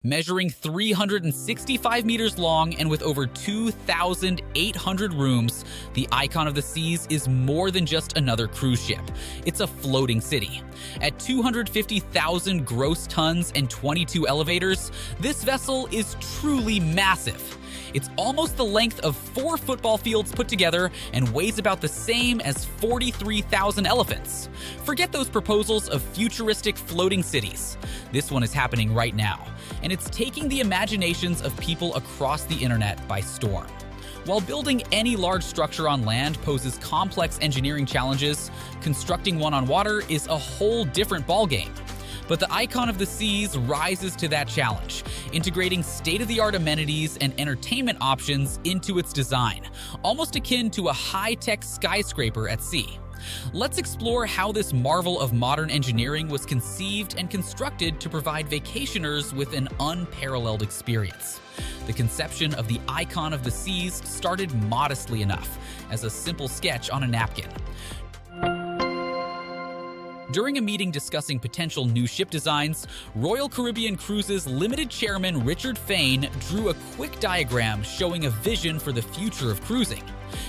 Measuring 365 meters long and with over 2,800 rooms, the Icon of the Seas is more than just another cruise ship. It's a floating city. At 250,000 gross tons and 22 elevators, this vessel is truly massive. It's almost the length of 4 football fields put together and weighs about the same as 43,000 elephants. Forget those proposals of futuristic floating cities. This one is happening right now, and it's taking the imaginations of people across the internet by storm. While building any large structure on land poses complex engineering challenges, constructing one on water is a whole different ballgame. But the Icon of the Seas rises to that challenge, integrating state-of-the-art amenities and entertainment options into its design, almost akin to a high-tech skyscraper at sea. Let's explore how this marvel of modern engineering was conceived and constructed to provide vacationers with an unparalleled experience. The conception of the Icon of the Seas started modestly enough, as a simple sketch on a napkin. During a meeting discussing potential new ship designs, Royal Caribbean Cruises Limited Chairman Richard Fain drew a quick diagram showing a vision for the future of cruising.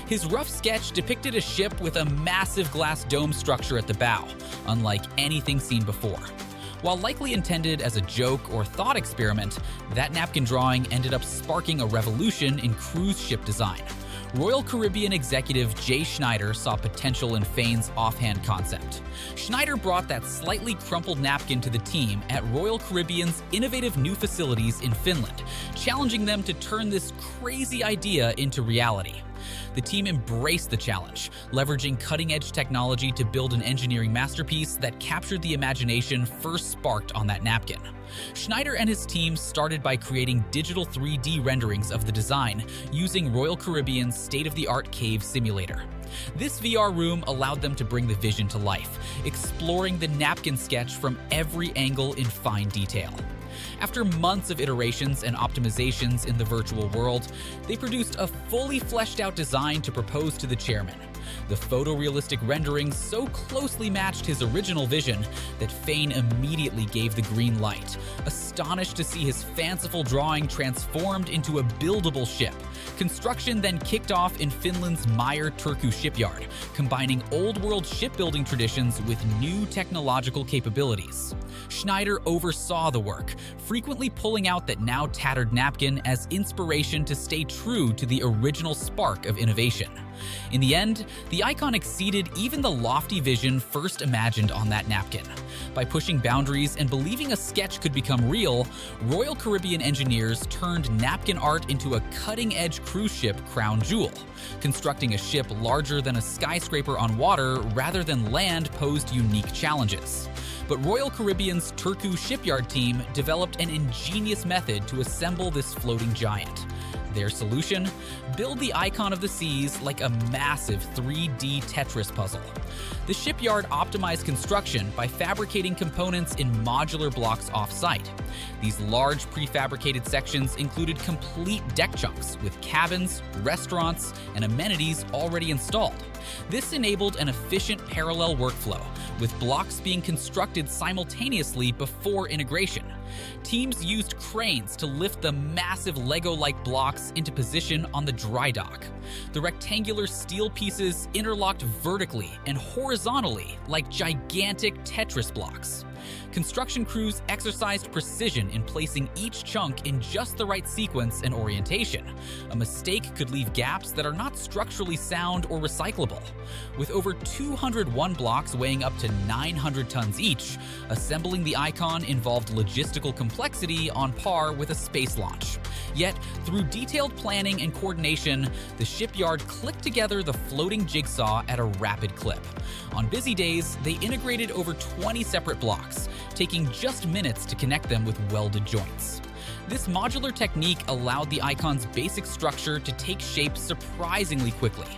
His rough sketch depicted a ship with a massive glass dome structure at the bow, unlike anything seen before. While likely intended as a joke or thought experiment, that napkin drawing ended up sparking a revolution in cruise ship design. Royal Caribbean executive Jay Schneider saw potential in Fain's offhand concept. Schneider brought that slightly crumpled napkin to the team at Royal Caribbean's innovative new facilities in Finland, challenging them to turn this crazy idea into reality. The team embraced the challenge, leveraging cutting-edge technology to build an engineering masterpiece that captured the imagination first sparked on that napkin. Schneider and his team started by creating digital 3D renderings of the design using Royal Caribbean's state-of-the-art cave simulator. This VR room allowed them to bring the vision to life, exploring the napkin sketch from every angle in fine detail. After months of iterations and optimizations in the virtual world, they produced a fully fleshed out design to propose to the chairman. The photorealistic renderings so closely matched his original vision that Fain immediately gave the green light, astonished to see his fanciful drawing transformed into a buildable ship. Construction then kicked off in Finland's Meyer Turku shipyard, combining old-world shipbuilding traditions with new technological capabilities. Schneider oversaw the work, frequently pulling out that now tattered napkin as inspiration to stay true to the original spark of innovation. In the end, the Icon exceeded even the lofty vision first imagined on that napkin. By pushing boundaries and believing a sketch could become real, Royal Caribbean engineers turned napkin art into a cutting-edge cruise ship crown jewel. Constructing a ship larger than a skyscraper on water rather than land posed unique challenges. But Royal Caribbean's Turku shipyard team developed an ingenious method to assemble this floating giant. Their solution? Build the Icon of the Seas like a massive 3D Tetris puzzle. The shipyard optimized construction by fabricating components in modular blocks off-site. These large prefabricated sections included complete deck chunks with cabins, restaurants, and amenities already installed. This enabled an efficient parallel workflow, with blocks being constructed simultaneously before integration. Teams used cranes to lift the massive Lego-like blocks into position on the dry dock. The rectangular steel pieces interlocked vertically and horizontally like gigantic Tetris blocks. Construction crews exercised precision in placing each chunk in just the right sequence and orientation. A mistake could leave gaps that are not structurally sound or recyclable. With over 201 blocks weighing up to 900 tons each, assembling the Icon involved logistical complexity on par with a space launch. Yet, through detailed planning and coordination, the shipyard clicked together the floating jigsaw at a rapid clip. On busy days, they integrated over 20 separate blocks, taking just minutes to connect them with welded joints. This modular technique allowed the Icon's basic structure to take shape surprisingly quickly.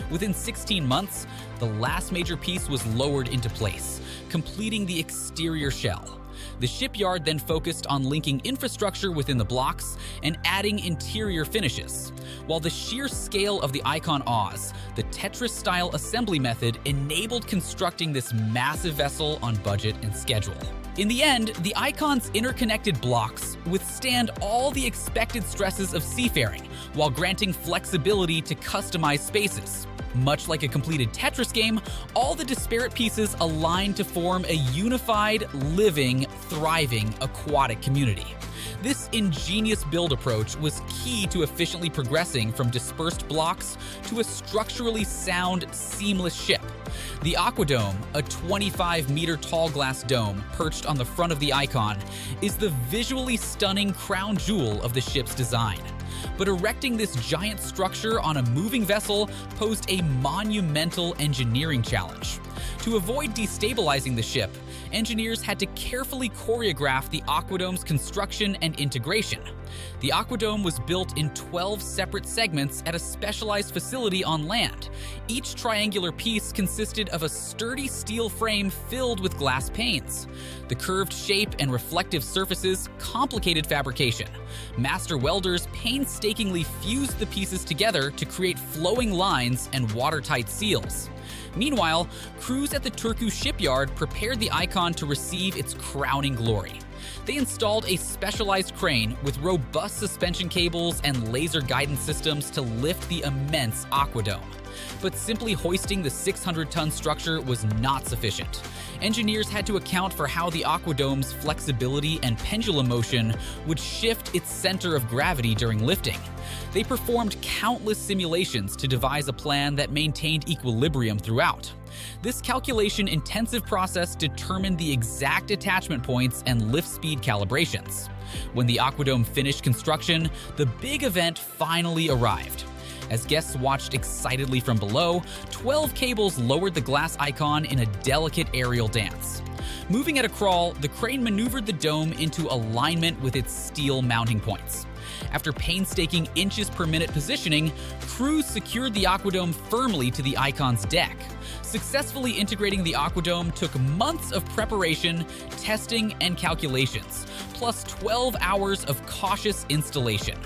Within 16 months, the last major piece was lowered into place, completing the exterior shell. The shipyard then focused on linking infrastructure within the blocks and adding interior finishes. While the sheer scale of the Icon awes, the Tetris-style assembly method enabled constructing this massive vessel on budget and schedule. In the end, the Icon's interconnected blocks withstand all the expected stresses of seafaring, while granting flexibility to customize spaces. Much like a completed Tetris game, all the disparate pieces align to form a unified, living, thriving aquatic community. This ingenious build approach was key to efficiently progressing from dispersed blocks to a structurally sound, seamless ship. The Aquadome, a 25-meter tall glass dome perched on the front of the Icon, is the visually stunning crown jewel of the ship's design. But erecting this giant structure on a moving vessel posed a monumental engineering challenge. To avoid destabilizing the ship, engineers had to carefully choreograph the Aquadome's construction and integration. The Aquadome was built in 12 separate segments at a specialized facility on land. Each triangular piece consisted of a sturdy steel frame filled with glass panes. The curved shape and reflective surfaces complicated fabrication. Master welders painstakingly fused the pieces together to create flowing lines and watertight seals. Meanwhile, crews at the Turku shipyard prepared the Icon to receive its crowning glory. They installed a specialized crane with robust suspension cables and laser guidance systems to lift the immense Aquadome. But simply hoisting the 600-ton structure was not sufficient. Engineers had to account for how the Aquadome's flexibility and pendulum motion would shift its center of gravity during lifting. They performed countless simulations to devise a plan that maintained equilibrium throughout. This calculation-intensive process determined the exact attachment points and lift speed calibrations. When the Aquadome finished construction, the big event finally arrived. As guests watched excitedly from below, 12 cables lowered the glass Icon in a delicate aerial dance. Moving at a crawl, the crane maneuvered the dome into alignment with its steel mounting points. After painstaking inches-per-minute positioning, crews secured the Aquadome firmly to the Icon's deck. Successfully integrating the Aquadome took months of preparation, testing, and calculations, plus 12 hours of cautious installation.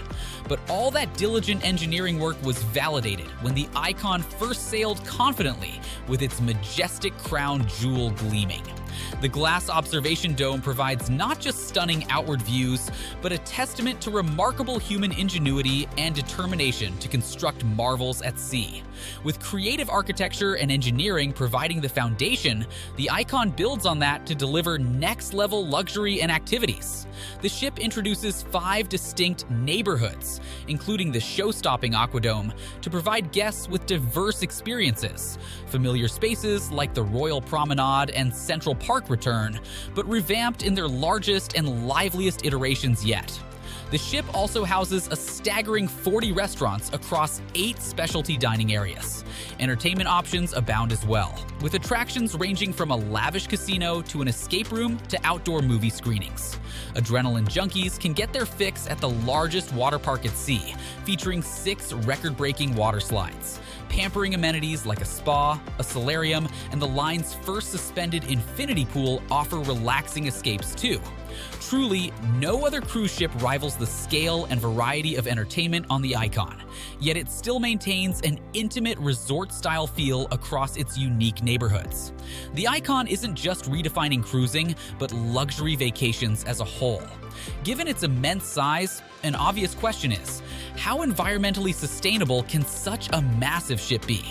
But all that diligent engineering work was validated when the Icon first sailed confidently with its majestic crown jewel gleaming. The glass observation dome provides not just stunning outward views, but a testament to remarkable human ingenuity and determination to construct marvels at sea. With creative architecture and engineering providing the foundation, the Icon builds on that to deliver next-level luxury and activities. The ship introduces 5 distinct neighborhoods, including the show-stopping Aquadome, to provide guests with diverse experiences. Familiar spaces like the Royal Promenade and Central Park return, but revamped in their largest and liveliest iterations yet. The ship also houses a staggering 40 restaurants across 8 specialty dining areas. Entertainment options abound as well, with attractions ranging from a lavish casino to an escape room to outdoor movie screenings. Adrenaline junkies can get their fix at the largest water park at sea, featuring 6 record-breaking water slides. Pampering amenities like a spa, a solarium, and the line's first suspended infinity pool offer relaxing escapes too. Truly, no other cruise ship rivals the scale and variety of entertainment on the Icon, yet it still maintains an intimate resort-style feel across its unique neighborhoods. The Icon isn't just redefining cruising, but luxury vacations as a whole. Given its immense size, an obvious question is, how environmentally sustainable can such a massive ship be?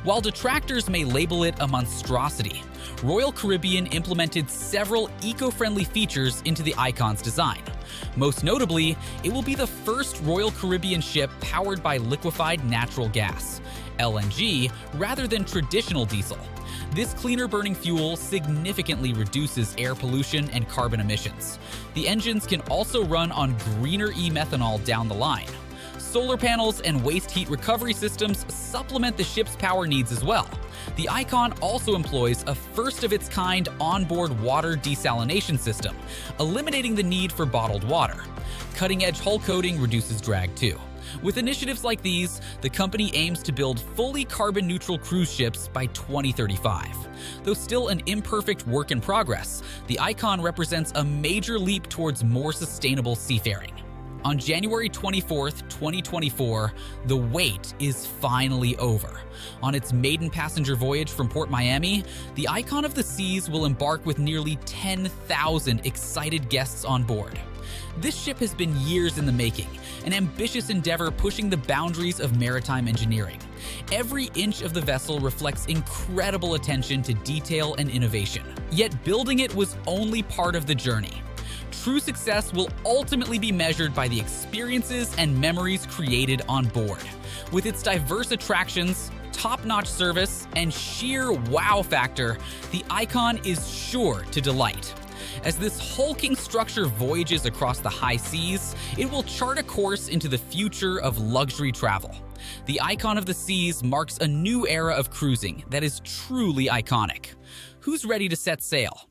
While detractors may label it a monstrosity, Royal Caribbean implemented several eco-friendly features into the Icon's design. Most notably, it will be the first Royal Caribbean ship powered by liquefied natural gas, LNG, rather than traditional diesel. This cleaner-burning fuel significantly reduces air pollution and carbon emissions. The engines can also run on greener e-methanol down the line. Solar panels and waste heat recovery systems supplement the ship's power needs as well. The Icon also employs a first-of-its-kind onboard water desalination system, eliminating the need for bottled water. Cutting-edge hull coating reduces drag too. With initiatives like these, the company aims to build fully carbon-neutral cruise ships by 2035. Though still an imperfect work in progress, the Icon represents a major leap towards more sustainable seafaring. On January 24th, 2024, the wait is finally over. On its maiden passenger voyage from Port Miami, the Icon of the Seas will embark with nearly 10,000 excited guests on board. This ship has been years in the making, an ambitious endeavor pushing the boundaries of maritime engineering. Every inch of the vessel reflects incredible attention to detail and innovation. Yet building it was only part of the journey. True success will ultimately be measured by the experiences and memories created on board. With its diverse attractions, top-notch service, and sheer wow factor, the Icon is sure to delight. As this hulking structure voyages across the high seas, it will chart a course into the future of luxury travel. The Icon of the Seas marks a new era of cruising that is truly iconic. Who's ready to set sail?